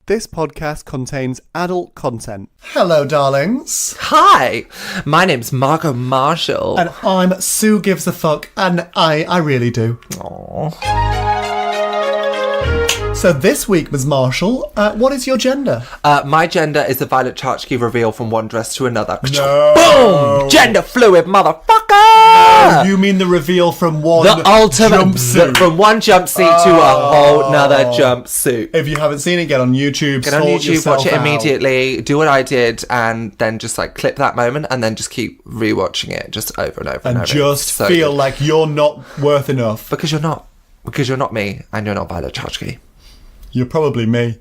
This podcast contains adult content. Hello, darlings. Hi, my name's Margo Marshall. And I'm Sue Gives a Fuck, and I really do. Aww. So this week, Ms. Marshall, what is your gender? My gender is the Violet Chachki reveal from one dress to another. No. Boom! Gender fluid, motherfucker! Oh, you mean the reveal from one The ultimate jumpsuit? from one jumpsuit to a whole nother jumpsuit. If you haven't seen it, get on YouTube. Get on sort YouTube, yourself watch it out. immediately, do what I did, and then just like clip that moment, and then just keep rewatching it just over and over and And over. just So feel good. like you're not worth enough. Because you're not. Because you're not me, and you're not Violet Chachki. You're probably me.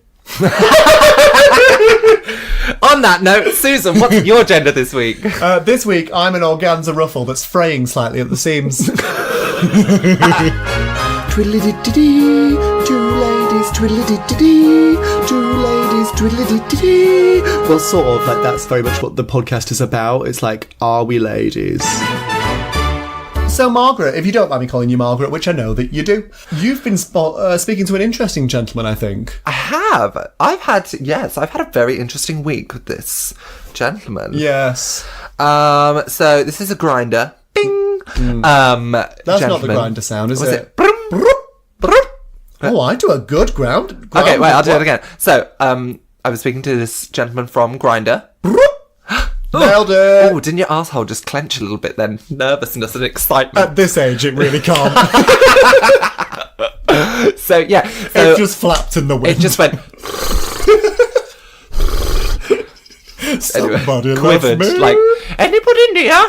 On that note, Susan, what's your gender this week? This week, I'm an organza ruffle that's fraying slightly at the seams. Twiddly-dee-dee-dee, two ladies, twiddly-dee-dee-dee, two ladies, twiddly-dee-dee-dee. Well, sort of, like, that's very much what the podcast is about. It's like, are we ladies? So, Margaret, if you don't mind me calling you Margaret, which I know that you do, you've been speaking to an interesting gentleman, I think. I have. I've had a very interesting week with this gentleman. Yes. So this is a grinder. Bing. That's not the Gentleman. grinder sound, is Was it? it? Brum, brum. Oh, I do a good ground. Okay, wait, I'll do it again. So, I was speaking to this gentleman from Grindr. Nailed it. Oh, didn't your asshole just clench a little bit then? Nervousness and excitement. At this age, it really can't. So, yeah. It just flapped in the wind. It just went... Somebody love quivered. me. Like, anybody near?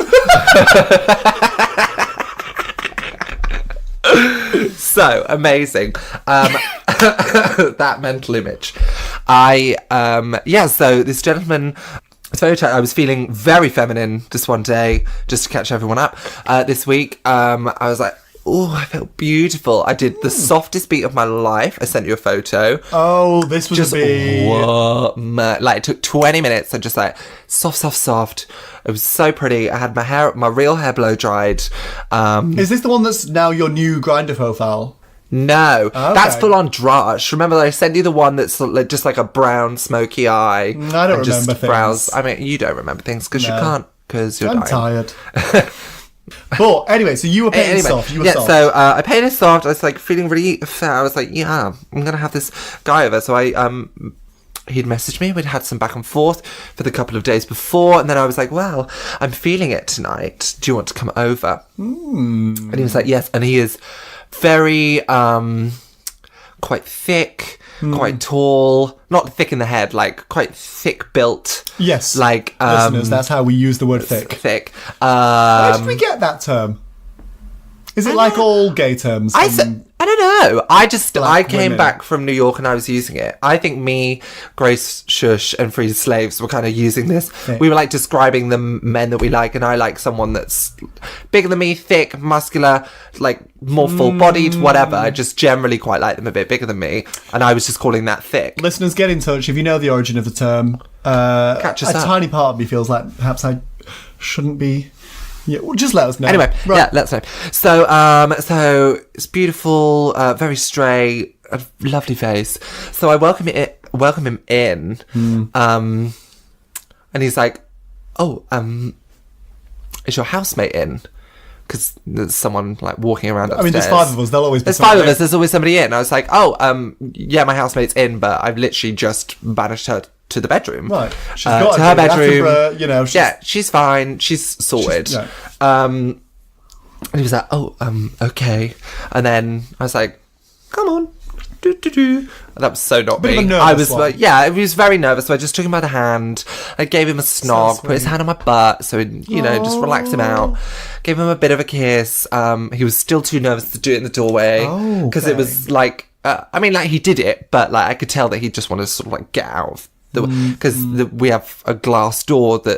So amazing. That mental image. So this gentleman, it's very I was feeling very feminine this one day, just to catch everyone up. This week, I was like, oh, I felt beautiful. I did the softest beat of my life. I sent you a photo. Oh, this was Just a bit... like it took 20 minutes and just like soft. It was so pretty. I had my real hair blow dried. Is this the one that's now your new Grindr profile? No, Okay. that's full on drush. Remember, I sent you the one that's like, just like a brown smoky eye. I don't and just remember things. brows. I mean, you don't remember things because you can't, because you're I'm dying. tired. But anyway, so you were painting soft. You were soft. So I painted soft. I was like feeling really fair. I was like, yeah, I'm gonna have this guy over. So he'd messaged me. We'd had some back and forth for the couple of days before, and then I was like, well, I'm feeling it tonight. Do you want to come over? And he was like, yes. And he is very quite thick, quite tall, not thick in the head, like quite thick built. Yes. Like listeners, that's how we use the word thick. Thick. Where did we get that term? Is it like all gay terms? I don't know. I came women. back from New York and I was using it. I think me, Grace Shush, and Free Slaves were kind of using this. Thick. We were like describing the men that we like, and I like someone that's bigger than me, thick, muscular, like more full-bodied, whatever. I just generally quite like them a bit bigger than me, and I was just calling that thick. Listeners, get in touch if you know the origin of the term. Catch us a up. tiny part of me feels like perhaps I shouldn't be... Yeah, well, just let us know. Anyway, Right. yeah, let's know. So it's beautiful, very straight, a lovely face. So I welcome him in, and he's like, "Oh, is your housemate in?" Because there's someone like walking around upstairs. I mean, there's five of us. There'll always be There's five of somebody. us. There's always somebody in. I was like, "Oh, yeah, my housemate's in, but I've literally just banished her to the bedroom." Right. She's got to her bedroom. After, Yeah, she's fine. She's sorted. Yeah. And he was like, "Oh, okay." And then I was like, "Come on." And that was so not Bit of me. a nervous I was one. he was very nervous. So I just took him by the hand. I gave him a snog, put his sweet. hand on my butt, so just relax him out. Gave him a bit of a kiss. He was still too nervous to do it in the doorway because it was like, he did it, but like I could tell that he just wanted to sort of like get out of because we have a glass door that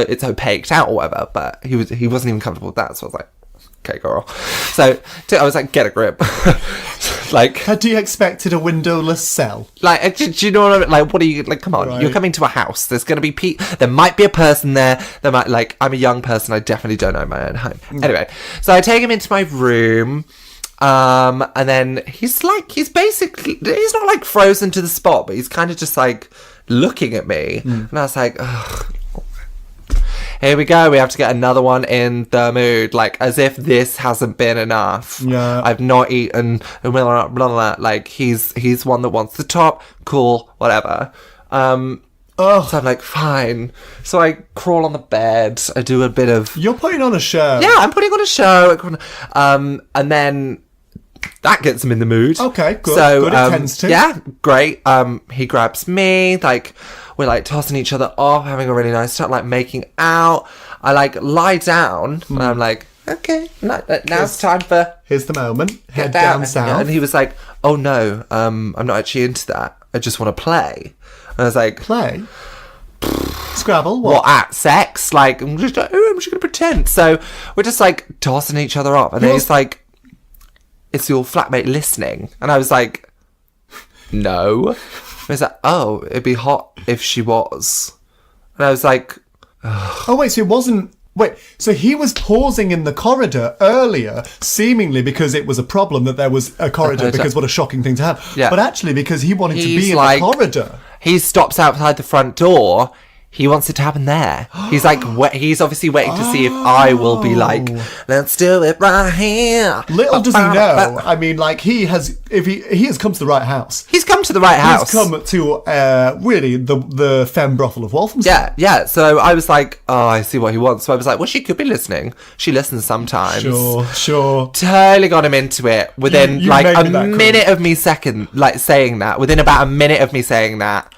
it's opaqued out or whatever, but he wasn't even comfortable with that. So I was like, okay, girl. So I was like, get a grip. Like, Had you expected a windowless cell? like, do you know what I mean? Like, what are you, like, come on, Right. you're coming to a house, there's going to be there might be a person there, I'm a young person, I definitely don't know my own home. Anyway, so I take him into my room, And then he's not like frozen to the spot, but he's kind of just like looking at me. And I was like, ugh. Here we go. We have to get another one in the mood. Like, as if this hasn't been enough. Yeah. I've not eaten. Blah, blah, blah, blah. Like, he's one that wants the top. Cool. Whatever. So I'm like, fine. So I crawl on the bed. I do a bit of... You're putting on a show. Yeah, I'm putting on a show. And then that gets him in the mood. Okay, good. So, Good, it tends to. Yeah, great. He grabs me, like, we're, like, tossing each other off, having a really nice time, like, making out. I, like, lie down, and I'm like, okay, now it's time for... Here's the moment. Head get down south. And he was like, oh, no, I'm not actually into that. I just want to play. And I was like... Play? Scrabble? What, at sex? Like, I'm just going to pretend. So we're just, like, tossing each other off. And then he's like, is your flatmate listening? And I was like, no. And he's like, oh, it'd be hot if she was. And I was like... Oh, wait, so it wasn't... Wait, so he was pausing in the corridor earlier, seemingly because it was a problem that there was a corridor, because what a shocking thing to have. Yeah. But actually because he wanted to be in like, the corridor. He stops outside the front door. He wants it to happen there. He's like, he's obviously waiting to see if I will be like, let's do it right here. Little does he know. I mean, like, he has come to the right house. He's come to the right house. He's come to really the femme brothel of Walthamstow. Yeah. So I was like, oh, I see what he wants. So I was like, well, she could be listening. She listens sometimes. Sure. Totally got him into it within You like made a me that minute of me saying that. Within about a minute of me saying that.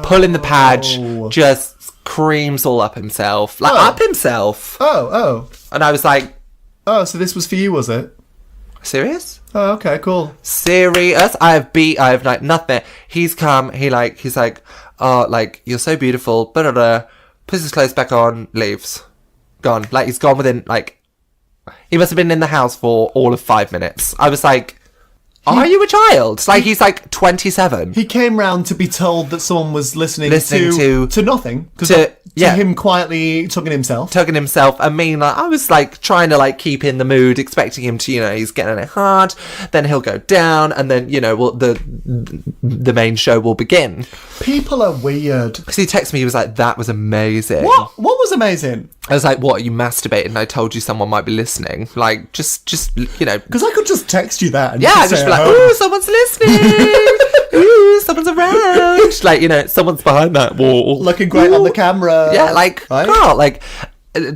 Pulling the page, just creams all up himself. Like, up himself. Oh. And I was like... Oh, so this was for you, was it? Serious? Oh, okay, cool. Serious? I have like nothing. He's come, he's like, oh, like, you're so beautiful, blah, blah, blah. Puts his clothes back on, leaves. Gone. Like, he's gone within, like... He must have been in the house for all of 5 minutes. I was like... Are you a child? Like, he's like 27. He came round to be told that someone was listening to nothing. To him quietly tugging himself. I mean, like, I was like trying to like keep in the mood, expecting him to, he's getting it hard, then he'll go down, and then, the main show will begin. People are weird. Because he texted me, he was like, that was amazing. What was amazing? I was like, what, you masturbated and I told you someone might be listening? Like, just Because I could just text you that and just be like, ooh, someone's listening. Ooh, someone's around. Like, someone's behind that wall. Looking great on the camera. Yeah, like, right? girl, like,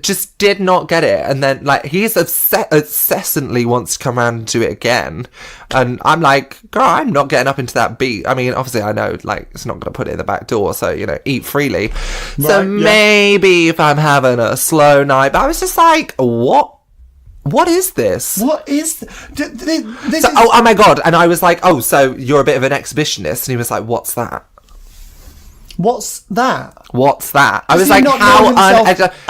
just did not get it. And then, like, he's incessantly wants to come around and do it again. And I'm like, girl, I'm not getting up into that beat. I mean, obviously, I know, like, it's not going to put it in the back door, so, eat freely. So maybe if I'm having a slow night, but I was just like, what is this? What is this? Oh my God. And I was like, oh, so you're a bit of an exhibitionist. And he was like, what's that? What's that? I was like, how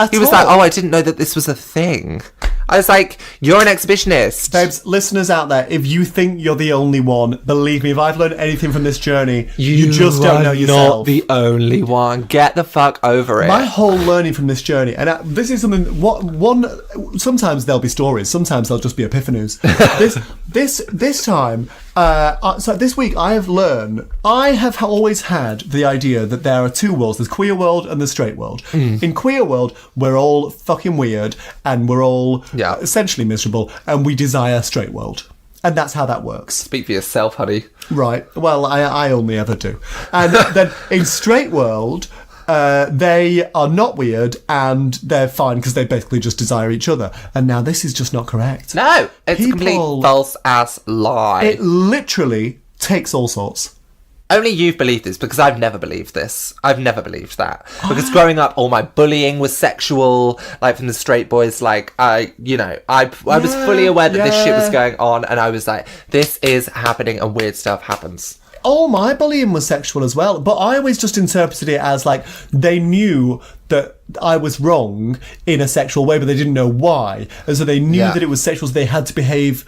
he was like, all? oh, I didn't know that this was a thing. I was like, you're an exhibitionist. Babes, listeners out there, if you think you're the only one, believe me, if I've learned anything from this journey, you just don't know yourself. Not the only one. Get the fuck over it. My whole learning from this journey, and this is something. Sometimes there'll be stories. Sometimes they'll just be epiphanies. This time, so this week, I have always had the idea that there are two worlds. There's queer world and the straight world. In queer world, we're all fucking weird, and we're all essentially miserable, and we desire straight world. And that's how that works. Speak for yourself, honey. Right. Well, I only ever do. And then in straight world, they are not weird and they're fine because they basically just desire each other. And now this is just not correct. No, it's a complete false ass lie. It literally takes all sorts. Only you've believed this, because I've never believed this. I've never believed that. Because growing up, all my bullying was sexual, like from the straight boys. Like, I was fully aware that this shit was going on, and I was like, this is happening and weird stuff happens. All my bullying was sexual as well, but I always just interpreted it as like they knew that I was wrong in a sexual way, but they didn't know why. And so they knew that it was sexual, so they had to behave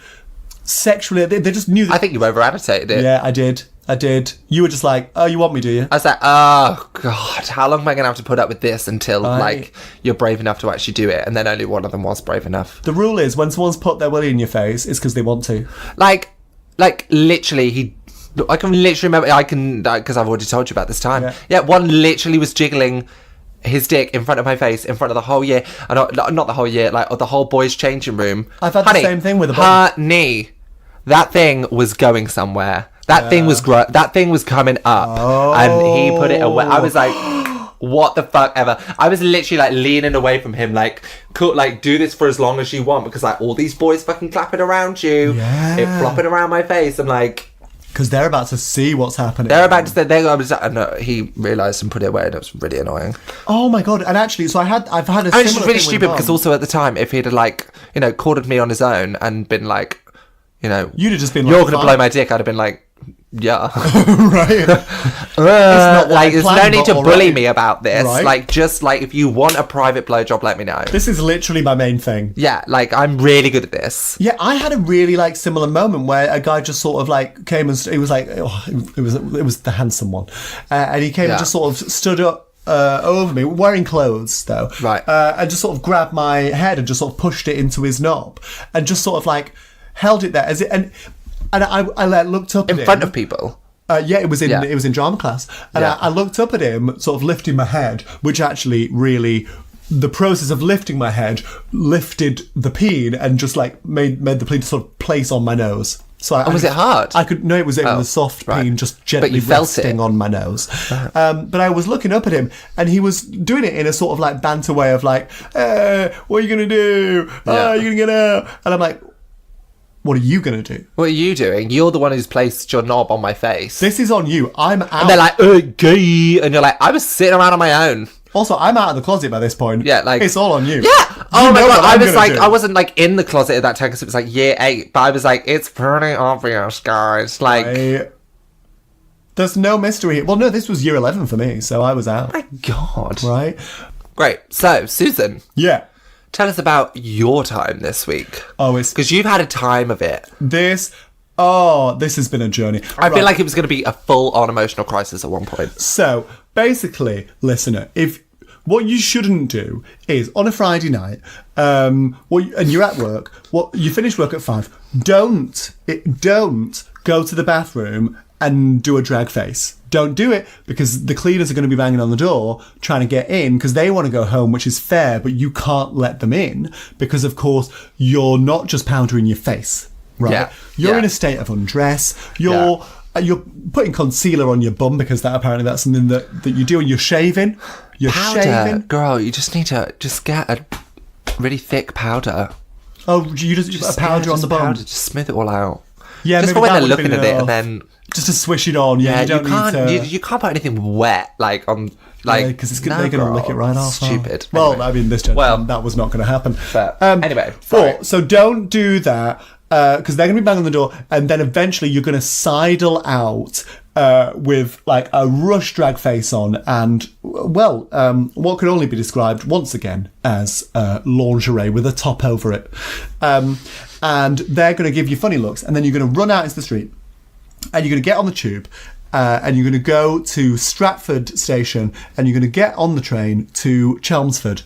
sexually. They just knew that. I think you over-annotated it. Yeah, I did. I did. You were just like, oh, you want me, do you? I was like, oh, God, how long am I going to have to put up with this until, like, you're brave enough to actually do it? And then only one of them was brave enough. The rule is, when someone's put their willy in your face, it's because they want to. Like, literally, I can literally remember, because I've already told you about this time. Yeah, one literally was jiggling his dick in front of my face, in front of the whole year. Not the whole year, like, the whole boys' changing room. I've had the same thing with a Honey, that thing was going somewhere. That thing was that thing was coming up, and he put it away. I was like, what the fuck ever. I was literally like leaning away from him, like, cool, like, do this for as long as you want, because like all these boys fucking clapping around you, it flopping around my face. I'm like, because they're about to see what's happening. They're about to say, and he realised and put it away, and it was really annoying. Oh my God. And actually, so I've had a similar thing. It's just really stupid, because also at the time, if he'd have, like, you know, cornered me on his own and been like, you know, you'd have just been like, you're going to blow my dick, I'd have been like, yeah. Right. Like, there's no need to bully me about this. Right? Like, just like, if you want a private blowjob, let me know. This is literally my main thing. Yeah, like, I'm really good at this. Yeah, I had a really like similar moment where a guy just sort of like came and he was like, it was the handsome one, and he came and just sort of stood up over me, wearing clothes though, right, and just sort of grabbed my head and just sort of pushed it into his knob and just sort of like held it there as it and I looked up at him. In front of people? Yeah, it was in drama class. And I looked up at him, sort of lifting my head, which actually really, the process of lifting my head lifted the peen and just like made the peen sort of place on my nose. So was it hard? It was a soft peen just gently resting on my nose. But I was looking up at him and he was doing it in a sort of like banter way of like, what are you going to do? Oh, you're going to get out. And I'm like, what are you going to do? What are you doing? You're the one who's placed your knob on my face. This is on you. I'm out. And they're like, gay. And you're like, I was sitting around on my own. Also, I'm out of the closet by this point. Yeah, like... It's all on you. Yeah. Oh my God. I was like, I wasn't like in the closet at that time because it was like year 8. But I was like, it's pretty obvious, guys. Like... There's no mystery here. Well, no, this was year 11 for me, so I was out. Oh my God. Right? Great. So, Susan. Yeah. Tell us about your time this week. Oh, it's... Because you've had a time of it. This has been a journey. I feel like it was going to be a full-on emotional crisis at one point. So, basically, listener, what you shouldn't do is, on a Friday night, and you're at work, you finish work at 5, don't go to the bathroom and do a drag face. Don't do it, because the cleaners are going to be banging on the door trying to get in because they want to go home, which is fair, but you can't let them in because, of course, you're not just powdering your face, right? Yeah. You're in a state of undress. You're putting concealer on your bum because that's something that you do, and you're shaving. You're shaving. Girl, you just need to get a really thick powder. Oh, you just a powder on the bum? Just smooth it all out. Yeah, just for when they're looking at it, and then... Just to swish it on. Yeah, you can't put anything wet, like, on... Like, because they're going to lick it right off. Stupid. Well, anyway. I mean, this gentleman, that was not going to happen. But, anyway. So don't do that, because they're going to be banging on the door, and then eventually you're going to sidle out with, like, a rush drag face on, and, what could only be described, once again, as lingerie with a top over it. And they're going to give you funny looks, and then you're going to run out into the street, and you're going to get on the tube, and you're going to go to Stratford station, and you're going to get on the train to Chelmsford.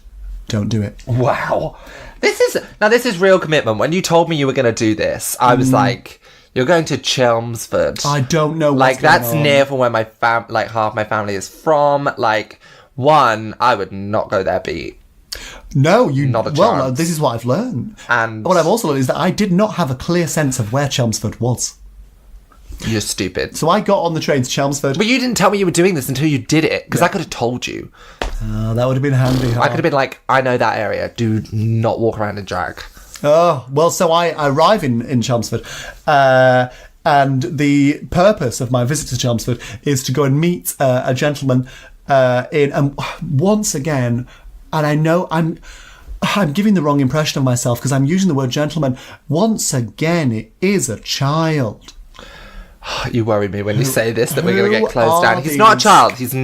Don't do it. Wow. This is real commitment. When you told me you were going to do this, I was like, you're going to Chelmsford. I don't know what's that's going on. near from where my half my family is from. Like, I would not go there, B. No, not a chance. Well, this is what I've learned. And what I've also learned is that I did not have a clear sense of where Chelmsford was. You're stupid. So I got on the train to Chelmsford. But you didn't tell me you were doing this until you did it, because I could have told you. That would have been handy. Huh? I could have been like, I know that area. Do not walk around in drag. Oh, well, so I arrive in Chelmsford, and the purpose of my visit to Chelmsford is to go and meet a gentleman and once again, and I know I'm giving the wrong impression of myself because I'm using the word gentleman. Once again, it is a child. You worry me when you say this, that we're going to get closed down. He's not a child. He's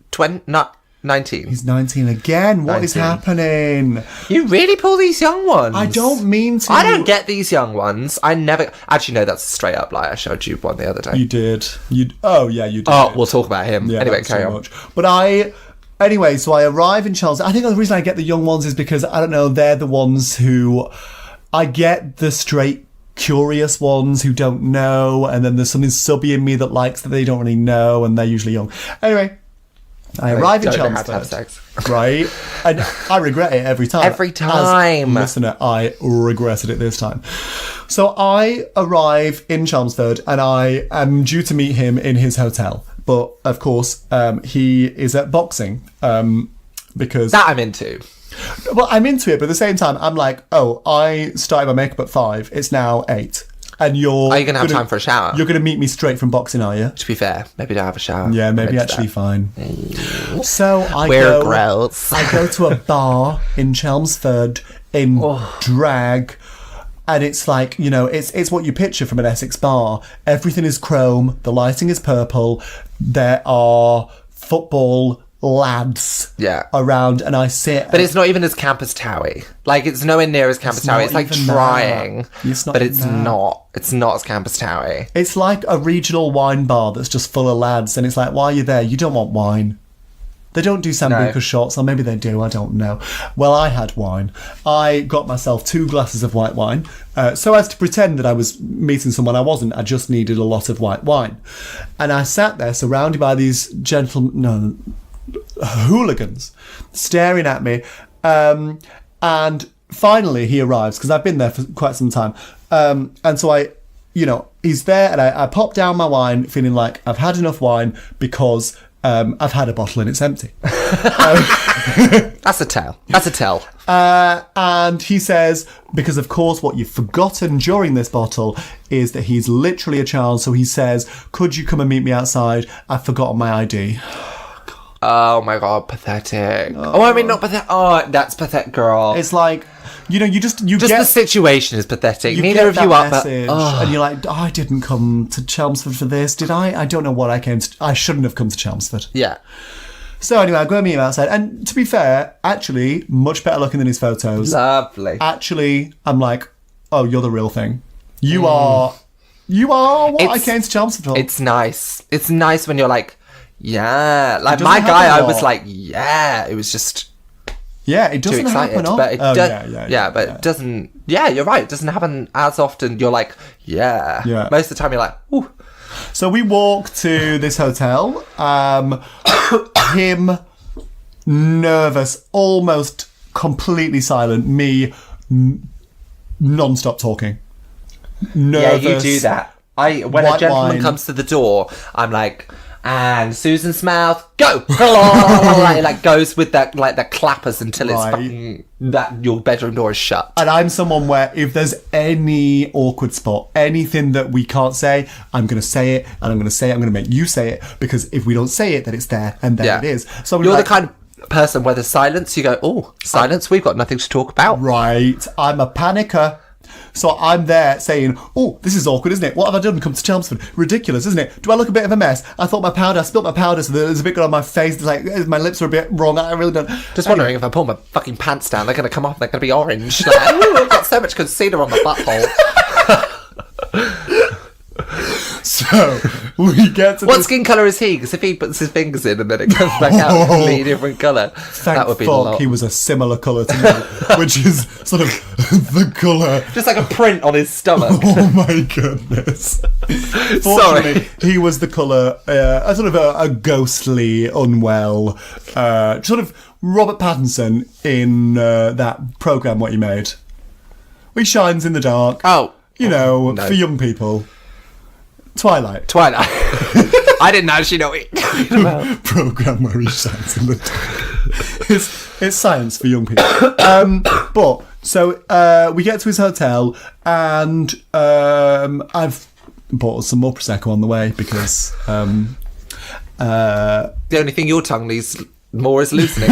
20, not 19. He's 19 again. What is 19. happening? You really pull these young ones. I don't mean to. I don't get these young ones. I never... Actually, no, that's a straight up lie. I showed you one the other day. You did. Oh, yeah, you did. Oh, we'll talk about him. Yeah, anyway, that's carry too on. much. But anyway, so I arrive in Chelsea. I think the reason I get the young ones is because, I don't know, they're the ones who... I get the straight, curious ones who don't know, and then there's something subby in me that likes that they don't really know, and they're usually young. Anyway, I arrive in Chelmsford, right? And I regret it every time. Every time. As listener, I regretted it this time. So I arrive in Chelmsford, and I am due to meet him in his hotel. But, of course, he is at boxing, because... That I'm into. Well, I'm into it, but at the same time, I'm like, oh, I started my makeup at 5. It's now 8. And you're... Are you going to have time for a shower? You're going to meet me straight from boxing, are you? To be fair, maybe don't have a shower. Yeah, maybe actually fine. So I go to a bar in Chelmsford in drag, and it's like, you know, it's what you picture from an Essex bar. Everything is chrome, the lighting is purple, there are football lads around, and I sit... But it's not even as Campus Towie. Like, it's nowhere near as Campus Towie. It's like trying, but it's not. It's not as Campus Towie. It's like a regional wine bar that's just full of lads, and it's like, why are you there? You don't want wine. They don't do Sambuca shots, or maybe they do, I don't know. Well, I had wine. I got myself 2 glasses of white wine, so as to pretend that I was meeting someone I wasn't. I just needed a lot of white wine. And I sat there surrounded by these hooligans staring at me, and finally he arrives, because I've been there for quite some time, and so he's there, and I pop down my wine feeling like I've had enough wine, because I've had a bottle and it's empty. That's a tell. And he says, because of course what you've forgotten during this bottle is that he's literally a child, so he says, could you come and meet me outside? I've forgotten my ID. Oh my god, pathetic. I mean, not pathetic. Oh, that's pathetic, girl. It's like, you know, you just get... the situation is pathetic. Neither of you up, and you're like, I didn't come to Chelmsford for this, did I? I don't know what I came to... I shouldn't have come to Chelmsford. Yeah. So anyway, I go and meet him outside, and to be fair, actually, much better looking than his photos. Lovely. Actually, I'm like, oh, you're the real thing. You are what I came to Chelmsford for. It's nice. It's nice when you're like... Yeah, like my guy, I was like, yeah, it was just it doesn't happen often. But it doesn't. Yeah, you're right. It doesn't happen as often. You're like, yeah. Most of the time, you're like, ooh. So we walk to this hotel. Him nervous, almost completely silent. Me non-stop talking. Nervous. Yeah, you do that. When a gentleman comes to the door, I'm like. And Susan's mouth, go! It like goes with that, like the clappers until it's fucking, that your bedroom door is shut. And I'm someone where if there's any awkward spot, anything that we can't say, I'm going to say it, and I'm going to make you say it, because if we don't say it, then it's there, and then it is. So you're the kind of person where there's silence, you go, oh, silence, we've got nothing to talk about. Right. I'm a panicker. So I'm there saying, oh, this is awkward, isn't it? What have I done? Come to Chelmsford. Ridiculous, isn't it? Do I look a bit of a mess? I thought I spilled my powder, so there's a bit good on my face. It's like, my lips are a bit wrong. I really don't... Just wondering if I pull my fucking pants down, they're going to come off, they're going to be orange. Like, ooh, I've got so much concealer on my butthole. So, we get to what skin colour is he? Because if he puts his fingers in and then it comes back out a completely different colour, that would be fuck he was a similar colour to me, which is sort of the colour... Just like a print on his stomach. Oh my goodness. Fortunately, he was the colour, a sort of a ghostly, unwell, sort of Robert Pattinson in that programme What You Made. He shines in the dark. Oh. You know, for young people. Twilight. I didn't actually know what you're talking about. Programme where he shines in the dark. It's science for young people. But so we get to his hotel, and I've bought us some more Prosecco on the way, because the only thing your tongue needs more is loosening.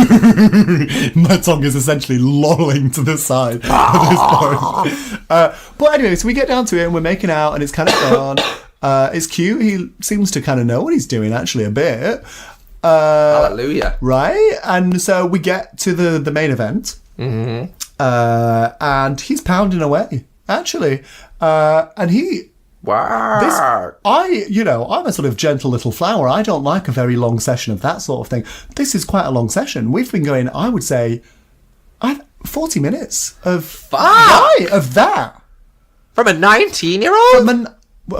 My tongue is essentially lolling to the side at this point. But anyway, so we get down to it and we're making out, and it's kind of fun. It's cute. He seems to kind of know what he's doing, actually, a bit. Hallelujah. Right? And so we get to the main event. Mm-hmm. And he's pounding away, actually. And he... Wow. I'm a sort of gentle little flower. I don't like a very long session of that sort of thing. This is quite a long session. We've been going, I would say, 40 minutes of that. From a 19-year-old?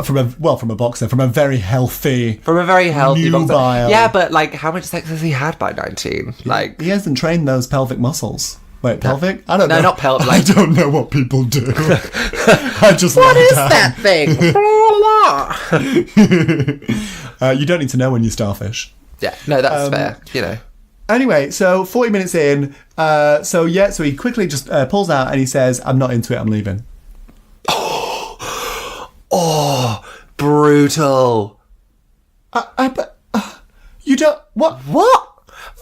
From a boxer, from a very healthy boxer. nubile. Yeah, but like, how much sex has he had by 19? Like, he hasn't trained those pelvic muscles. Wait, pelvic? I don't know. No, not pelvic. I don't know what people do. I just what is down. that thing? You don't need to know when you starfish. Yeah, no, that's fair. You know. Anyway, so 40 minutes in, so he quickly just pulls out and he says, "I'm not into it. I'm leaving." Oh, brutal. But you don't... What?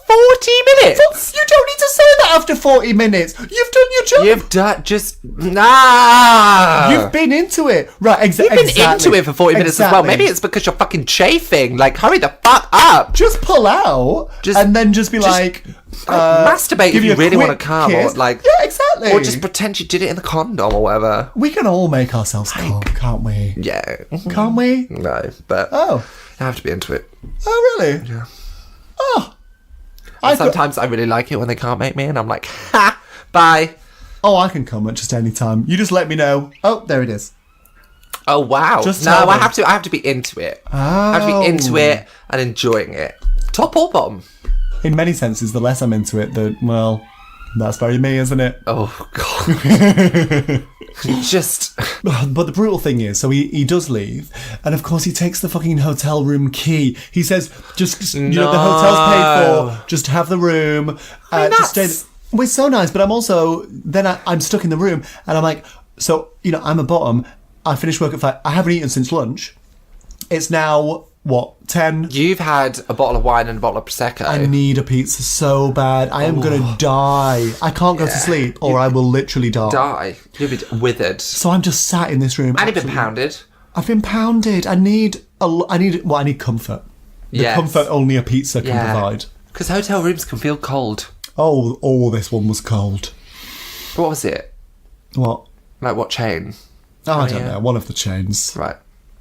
40 minutes? You don't need to say that after 40 minutes. You've done your job. You've been into it. Right, exactly. You've been into it for 40 minutes as well. Maybe it's because you're fucking chafing. Like, hurry the fuck up. Just pull out and then just be like... masturbate if you really want to come. Or like, yeah, exactly. Or just pretend you did it in the condom or whatever. We can all make ourselves come, can't we? Yeah. Can't we? No, but you have to be into it. Oh, really? Yeah. Oh. Sometimes I really like it when they can't make me, and I'm like, ha, bye. Oh, I can come at just any time. You just let me know. Oh, there it is. Oh, wow. Just no, I have to be into it. I have to be into it and enjoying it. Top or bottom? In many senses, the less I'm into it, that's very me, isn't it? Oh, God. Just... But the brutal thing is, so he does leave, and of course he takes the fucking hotel room key. He says, the hotel's paid for, just have the room. Just stay. Well, it's so nice, but I'm also... Then I'm stuck in the room, and I'm like, so, I'm a bottom. I finished work at 5. I haven't eaten since lunch. It's now... 10? You've had a bottle of wine and a bottle of Prosecco. I need a pizza so bad. I am going to die. I can't go to sleep or I will literally die. You'll be withered. So I'm just sat in this room. And you've been pounded. I've been pounded. I need comfort. The comfort only a pizza can provide. Because hotel rooms can feel cold. Oh, this one was cold. What was it? What? Like what chain? I don't know. One of the chains. Right.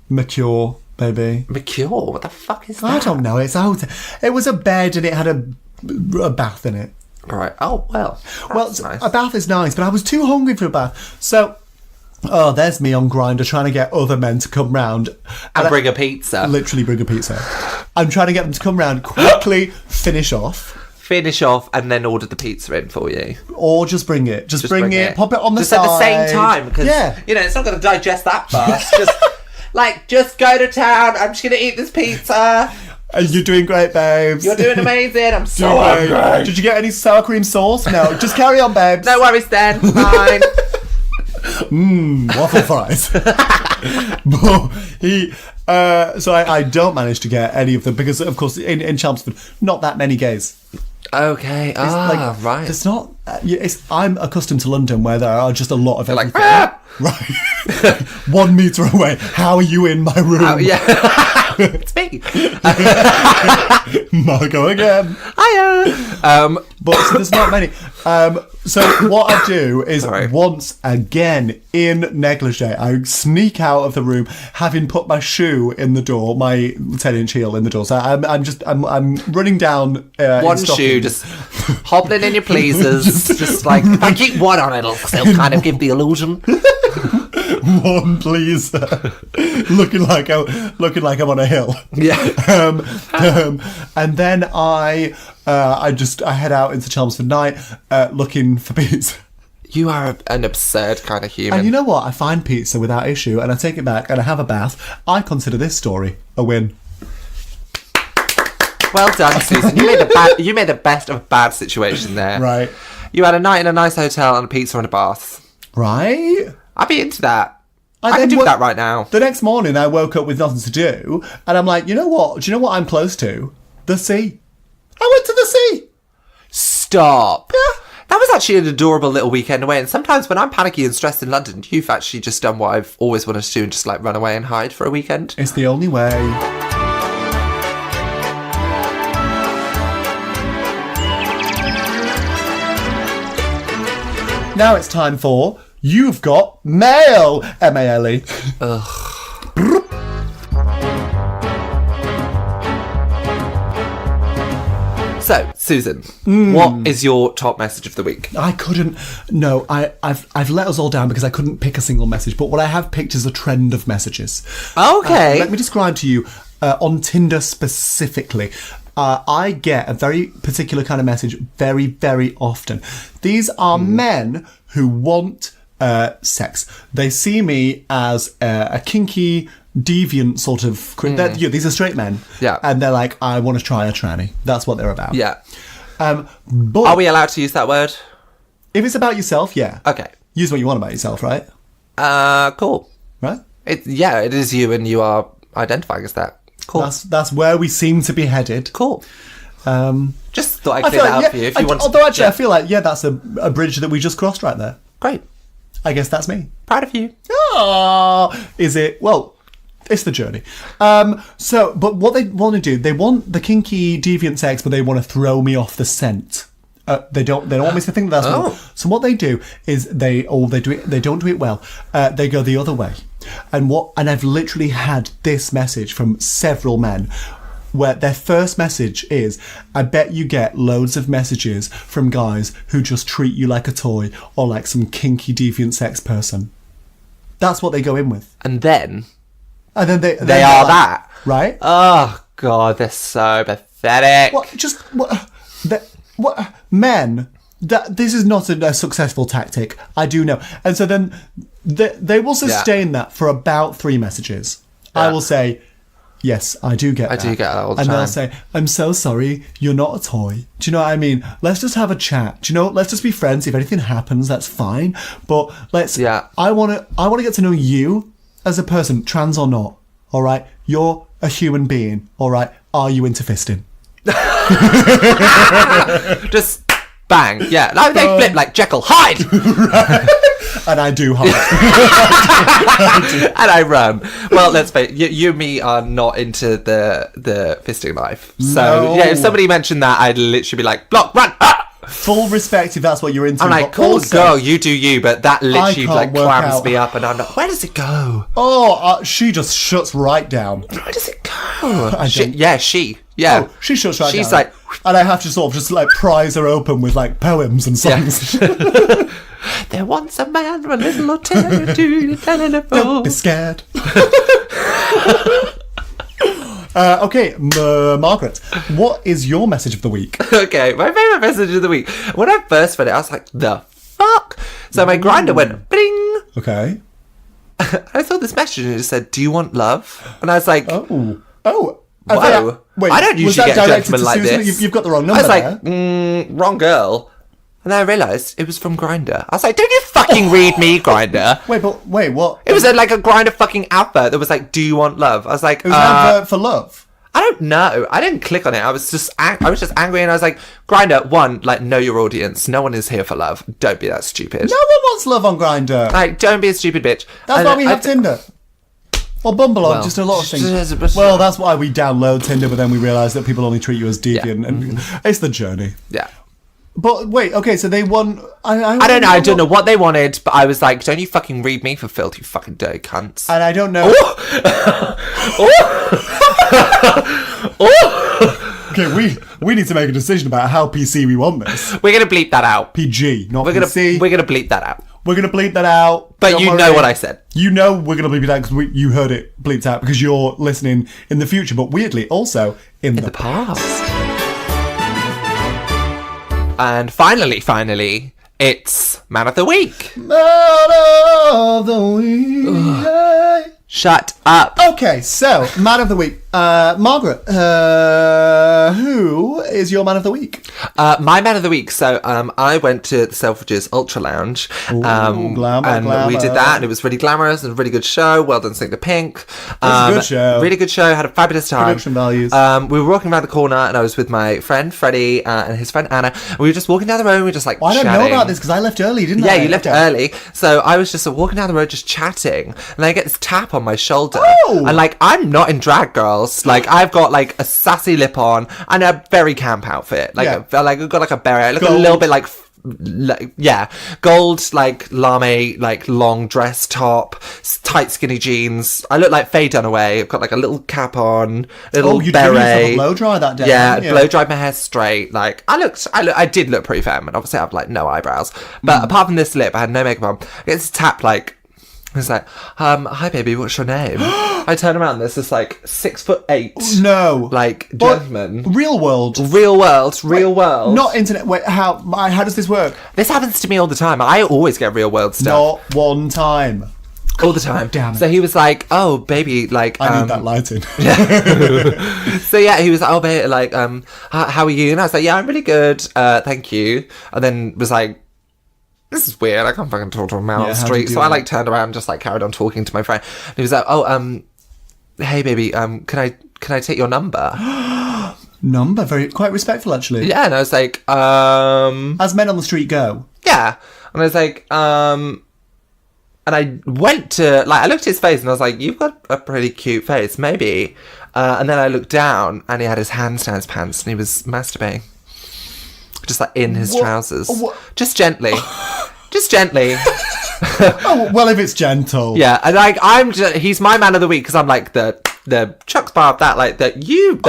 Mercure. Baby. Mercure? What the fuck is that? I don't know. It was a bed and it had a bath in it. Right. Oh, well. That's nice. A bath is nice, but I was too hungry for a bath. So, there's me on Grindr trying to get other men to come round. And bring a pizza. Literally bring a pizza. I'm trying to get them to come round, quickly finish off, and then order the pizza in for you. Or just bring it. Just bring it, pop it on the just side. Just at the same time, because, it's not going to digest that fast. Just go to town. I'm just going to eat this pizza. You're doing great, babes. You're doing amazing. I'm so hungry. Did you get any sour cream sauce? No, just carry on, babes. No worries then. Fine. Waffle fries. But so I don't manage to get any of them because, of course, in Chelmsford, not that many gays. Okay. Right. It's not. I'm accustomed to London where there are just a lot of everything. Right. 1 metre away. How are you in my room? Yeah. It's me. Margo again. Hiya. But so there's not many. So what I do is once again in negligee, I sneak out of the room, having put my shoe in the door, my 10-inch heel in the door. So I'm running down. One shoe, just hobbling in your pleasers, just like if I keep one on, it'll kind of give the illusion. One pleaser, looking like I'm on a hill. Yeah. And then I head out into Chelmsford night looking for pizza. You are an absurd kind of human. And you know what? I find pizza without issue, and I take it back and I have a bath. I consider this story a win. Well done, Susan. You made the best of a bad situation there. Right. You had a night in a nice hotel and a pizza and a bath. Right. I'd be into that. I can do that right now. The next morning, I woke up with nothing to do, and I'm like, you know what? Do you know what I'm close to? The sea. I went to the sea. Stop. Yeah. That was actually an adorable little weekend away. And sometimes when I'm panicky and stressed in London, you've actually just done what I've always wanted to do and just like run away and hide for a weekend. It's the only way. now it's time for You've Got Mail. M-A-L-E. So, Susan, what is your top message of the week? I couldn't. No, I've let us all down because I couldn't pick a single message. But what I have picked is a trend of messages. Okay. Let me describe to you on Tinder specifically. I get a very particular kind of message very, very often. These are men who want sex. They see me as a kinky, deviant sort of... These are straight men. Yeah. And they're like, I want to try a tranny. That's what they're about. Yeah. But Are we allowed to use that word? if it's about yourself, yeah. Okay. Use what you want about yourself, right? Cool. Right? It is you, and you are identifying as that. Cool. That's where we seem to be headed. Cool. Just thought I'd I clear feel that like, up for you if you want. Although actually, I feel like that's a bridge that we just crossed right there. Great. I guess that's me. Proud of you. Oh, is it? Well, it's the journey. But what they want to do, they want the kinky deviant sex, but they want to throw me off the scent. They don't want me to think that's wrong. So what they do is they don't do it well. They go the other way. And I've literally had this message from several men where their first message is, I bet you get loads of messages from guys who just treat you like a toy or like some kinky deviant sex person. That's what they go in with. And then They are that. Right? Oh God, they're so pathetic. Men, this is not a successful tactic. I do know. And so then they will sustain that for about 3 messages. Yeah. I will say, yes, I do get that. I do get that all the time. And they'll say, I'm so sorry, you're not a toy. Do you know what I mean? Let's just have a chat. Do you know, let's just be friends. If anything happens, that's fine. But I want to get to know you as a person, trans or not. All right? You're a human being. All right? Are you into fisting? Just bang. Yeah. Like they flip like Jekyll. Hide! And I do hide. And I run. Well, let's face it, you and me are not into the fisting life. So, No. if somebody mentioned that, I'd literally be like, block, run! Ah! Full respect if that's what you're into. I'm like, but cool, also, girl, you do you, but that literally can't like work clams out. me up, and I'm like, where does it go? She just shuts right down. Where does it go? don't- She. Yeah. Oh, she shuts right down. She's like... And I have to sort of just like prise her open with like poems and songs. There once a man with a little terror to telling a Don't fool. be scared. Okay, Margaret, what is your message of the week? Okay, my favourite message of the week. When I first read it, I was like, the fuck? So my grinder went bing. Okay. I saw this message and it just said, do you want love? And I was like, Oh. whoa. Wait, I don't was usually that get directed judgment to like Susan? this. You've got the wrong I number was like, wrong girl. And then I realised it was from Grindr. I was like, don't you fucking read me, Grindr. Wait, what? It was like a Grindr fucking advert that was like, do you want love? I was like, It was an advert for love. I don't know. I didn't click on it. I was just angry, and I was like, Grindr, one, like, know your audience. No one is here for love. Don't be that stupid. No one wants love on Grindr. Like, don't be a stupid bitch. That's And why we have I- Tinder. Or Bumble, or Well, just a lot of things. but- Well, that's why we download Tinder, but then we realise that people only treat you as deviant, and it's the journey. Yeah. But wait, okay, so they want... I don't know. I don't know what they wanted, but I was like, don't you fucking read me for filth, you fucking dirty cunts. And I don't know... Okay, we need to make a decision about how PC we want this. We're going to bleep that out. PG, not We're PC. gonna bleep that out. We're going to bleep that out. But Don't you worry. know what I said. You know we're going to bleep it out because you heard it bleeped out because you're listening in the future, but weirdly also in the Past. And finally, it's Man of the Week. Man of the week. Shut up. Okay, so Man of the Week. Margaret, who is your Man of the Week? My Man of the Week. So I went to the Selfridges Ultra Lounge. glamour, and glamour. we did that, and it was really glamorous and a really good show. Well done, Sing the Pink. a good show. Really good show. Had a fabulous time. Production values. We were walking around the corner, and I was with my friend Freddie and his friend Anna. And we were just walking down the road, and we were just like I don't chatting. know about this because I left early, didn't I? Yeah, you left Okay. early. So I was just walking down the road just chatting, and I get this tap on my shoulder. Oh! And like, I'm not in drag, girls. Like, I've got like a sassy lip on and a very camp outfit. Like, Yeah. I've got like a beret. I look a Gold. little bit like gold, like, lame, like, long dress top, tight skinny jeans. I look like Faye Dunaway. I've got, like, a little cap on, little you beret. did yourself a blow dry that day. Yeah, didn't you? blow dried my hair straight. Like, I did look pretty femme, and obviously I have, like, no eyebrows. But apart from this lip, I had no makeup on. I get this tap, like, it's like, hi baby, what's your name? I turn around, there's this like 6'8". No. Like, gentleman. Real world. Real world. Not internet. Wait, how does this work? This happens to me all the time. I always get real world stuff. Not one time. All the time. Damn it. So he was like, oh, baby, like... I need that lighting. So yeah, he was like, oh, baby, like, how are you? And I was like, yeah, I'm really good, thank you. And then was like, this is weird, I can't fucking talk to a man on the street. So I like turned around and just like carried on talking to my friend. And he was like, oh, hey baby, can I take your number? Number? Quite respectful, actually. Yeah, and I was like, As men on the street go. yeah. And I was like, and I went to, like, I looked at his face and I was like, you've got a pretty cute face, maybe. And then I looked down and he had his hands down his pants and he was masturbating. Just like in his trousers. What? Just gently. Just gently. Oh, well, if it's gentle. Yeah, and like, he's my man of the week because I'm like the Chuck's bar of that, like, that you...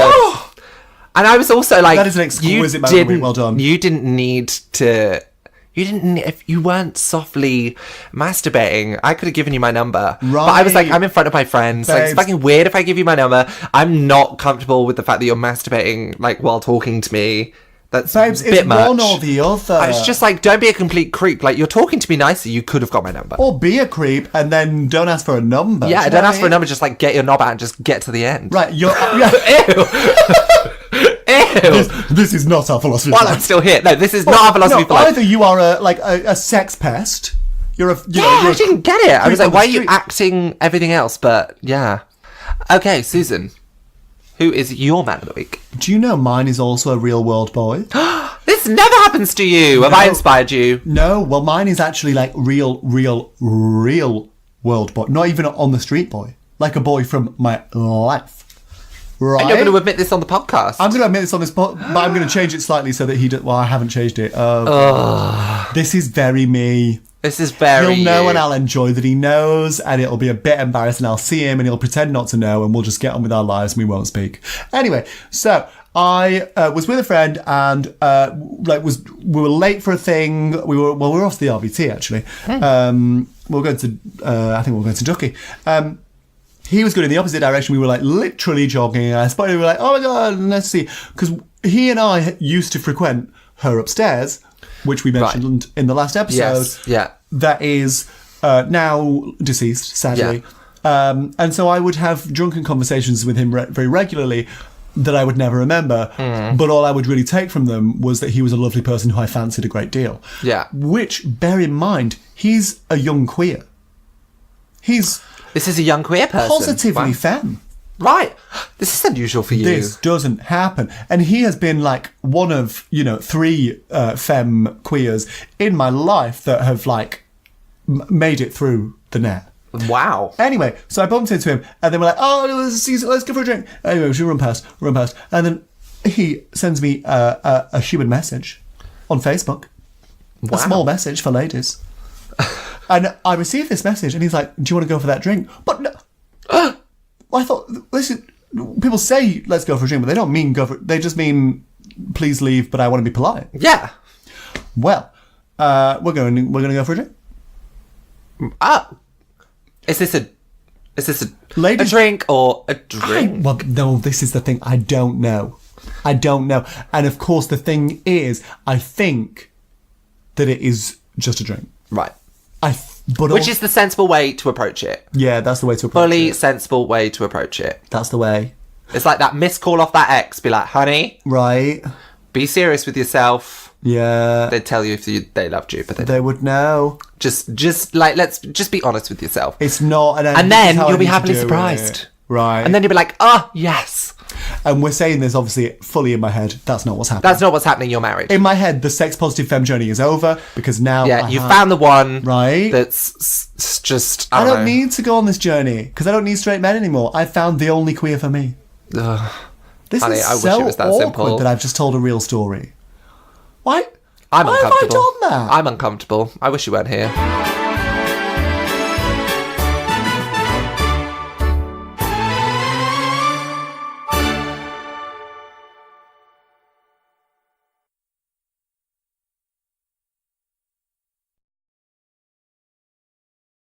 And I was also like... That is an exquisite man of the week, well done. You didn't need to... if you weren't softly masturbating, I could have given you my number. Right. But I was like, I'm in front of my friends. Like, it's Babes. fucking weird if I give you my number. I'm not comfortable with the fact that you're masturbating, like, while talking to me. That's Babes, a bit it's much. one or the other. I was just like, don't be a complete creep. Like, you're talking to me nicely. You could have got my number. Or be a creep and then don't ask for a number. Yeah, Do you don't know ask what for a I mean? number. Just like get your knob out and just get to the end. Right, you're... Ew. This is not our philosophy. While I'm still here. No, this is not our philosophy for life. Either you are a sex pest. You're a... I didn't get it. I was creep like, on why are the you street. acting everything else? But yeah. Okay, Susan. Who is your man of the week? Do you know mine is also a real world boy? This never happens to you. Have I inspired you? No, well, mine is actually like real world boy. Not even on the street boy. Like a boy from my life. Right? And you're going to admit this on the podcast. I'm going to admit this on this but I'm going to change it slightly so that he... Well, I haven't changed it. This is very me. This is very He'll know you. and I'll enjoy that he knows, and it'll be a bit embarrassing. I'll see him and he'll pretend not to know, and we'll just get on with our lives and we won't speak. Anyway, so I was with a friend and we were late for a thing. We were off to the RBT actually. We were going to I think we were going to Ducky. He was going in the opposite direction. We were like literally jogging. And I spotted. We were like, oh my god, let's see, because he and I used to frequent her upstairs, which we mentioned in the last episode. Yes, yeah. That is now deceased, sadly. Yeah. And so I would have drunken conversations with him very regularly that I would never remember. But all I would really take from them was that he was a lovely person who I fancied a great deal. Yeah. Which, bear in mind, he's a young queer. He's This is a young queer person. positively Wow. femme. Right. This is unusual for you. This doesn't happen. And he has been like one of, 3 femme queers in my life that have like made it through the net. Wow. Anyway, so I bumped into him and then we're like, oh, let's go for a drink. Anyway, we should run past. And then he sends me a human message on Facebook. Wow. A small message for ladies. And I received this message and he's like, do you want to go for that drink? But no. I thought, listen, people say let's go for a drink, but they don't mean go for. They just mean please leave, but I want to be polite. Yeah. Well, we're going to go for a drink. Is this a Ladies- a drink or a drink? Well, no, this is the thing. I don't know. And of course, the thing is, I think that it is just a drink. Right. Which is the sensible way to approach it. Yeah, that's the way to approach Fully it. sensible way to approach it. That's the way. It's like that missed call off that ex. Be like, honey, Right. be serious with yourself. Yeah. They'd tell you if they loved you, but They would know. just like let's just be honest with yourself. It's not. And then you'll be happily surprised. Right. And then you'll be like, oh yes. And we're saying this obviously fully in my head. That's not what's happening. That's not what's happening. You're married. In my head, the sex positive femme journey is over because now You found the one. Right. That's just. I don't know. need to go on this journey because I don't need straight men anymore. I found the only queer for me. Ugh. This Honey, is I wish so it was that awkward simple. that I've just told a real story. Why? I'm Why have I uncomfortable. done that? I'm uncomfortable. I wish you weren't here.